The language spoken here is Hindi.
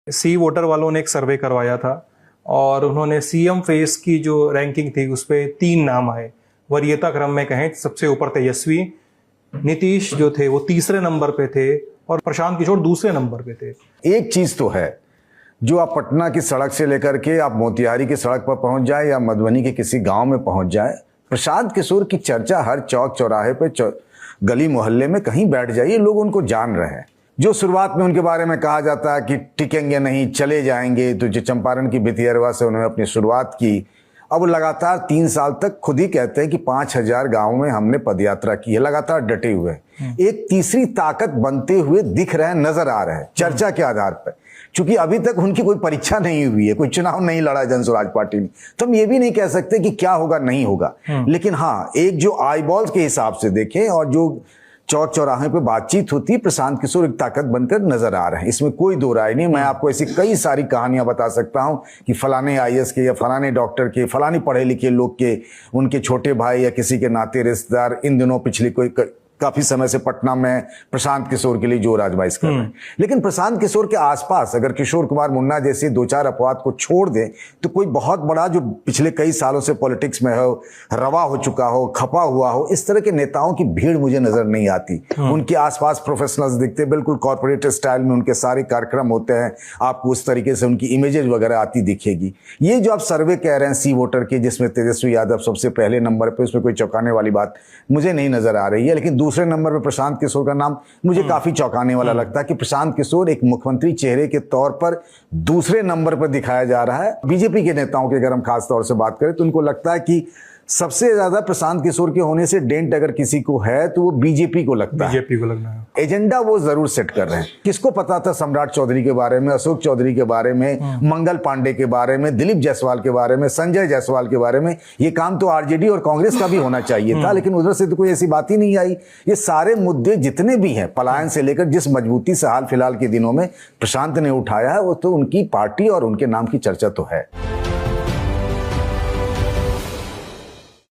सी वोटर वालों ने एक सर्वे करवाया था और उन्होंने सीएम फेस की जो रैंकिंग थी उस पर 3 नाम आए। वरीयता क्रम में कहें सबसे ऊपर तेजस्वी, नीतीश जो थे वो तीसरे नंबर पे थे और प्रशांत किशोर दूसरे नंबर पे थे। एक चीज तो है, जो आप पटना की सड़क से लेकर के आप मोतिहारी की सड़क पर पहुंच जाए या मधुबनी के किसी गांव में पहुंच जाए, प्रशांत किशोर की चर्चा हर चौक चौराहे पे गली मोहल्ले में कहीं बैठ जाइए, लोग उनको जान रहे हैं। जो शुरुआत में उनके बारे में कहा जाता है कि टिकेंगे नहीं, चले जाएंगे, तो जो चंपारण की भितियरवा से उन्होंने अपनी शुरुआत की, अब लगातार 3 साल तक खुद ही कहते हैं कि 5000 गांवों में हमने पदयात्रा की है, लगातार डटे हुए। एक तीसरी ताकत बनते हुए दिख रहे हैं, नजर आ रहे हैं चर्चा के आधार पर। क्योंकि अभी तक उनकी कोई परीक्षा नहीं हुई है, कोई चुनाव नहीं लड़ा जन स्वराज पार्टी ने, तो हम ये भी नहीं कह सकते कि क्या होगा नहीं होगा। लेकिन हाँ, एक जो आईबॉल्स के हिसाब से देखें और जो चौक चौराहे पे बातचीत होती है, प्रशांत किशोर एक ताकत बनकर नजर आ रहे हैं, इसमें कोई दो राय नहीं। मैं आपको ऐसी कई सारी कहानियां बता सकता हूं कि फलाने आईएएस के या फलाने डॉक्टर के, फलाने पढ़े लिखे लोग के, उनके छोटे भाई या किसी के नाते रिश्तेदार इन दिनों पिछली काफी समय से पटना में प्रशांत किशोर के लिए जोर आजमाइश कर रहे हैं। लेकिन प्रशांत किशोर के आसपास अगर किशोर कुमार मुन्ना जैसे 2-4 अपवाद को छोड़ दें तो कोई बहुत बड़ा जो पिछले कई सालों से पॉलिटिक्स में हो, रवा हो चुका हो, खपा हुआ हो, इस तरह के नेताओं की भीड़ मुझे नजर नहीं आती। उनके आसपास प्रोफेशनल्स दिखते, बिल्कुल कॉर्पोरेट स्टाइल में उनके सारे कार्यक्रम होते हैं, आपको उस तरीके से उनकी इमेजेस वगैरह आती दिखेगी। ये जो आप सर्वे कह रहे हैं सी वोटर की, जिसमें तेजस्वी यादव सबसे पहले नंबर पर, उसमें कोई चौंकाने वाली बात मुझे नहीं नजर आ रही है। लेकिन दूसरे नंबर पे प्रशांत किशोर का नाम मुझे काफी चौंकाने वाला लगता है कि प्रशांत किशोर एक मुख्यमंत्री चेहरे के तौर पर दूसरे नंबर पर दिखाया जा रहा है। बीजेपी के नेताओं की अगर हम खास तौर से बात करें तो उनको लगता है कि सबसे ज्यादा प्रशांत किशोर के होने से डेंट अगर किसी को है तो वो बीजेपी को लगता है, बीजेपी को लगना है। एजेंडा वो जरूर सेट कर रहे हैं। किसको पता था सम्राट चौधरी के बारे में, अशोक चौधरी के बारे में, मंगल पांडे के बारे में, दिलीप जायसवाल के बारे में, संजय जायसवाल के बारे में। ये काम तो आरजेडी और कांग्रेस का भी होना चाहिए था, लेकिन उधर से तो कोई ऐसी बात ही नहीं आई। ये सारे मुद्दे जितने भी हैं, पलायन से लेकर जिस मजबूती से हाल फिलहाल के दिनों में प्रशांत ने उठाया है, वो तो उनकी पार्टी और उनके नाम की चर्चा तो है।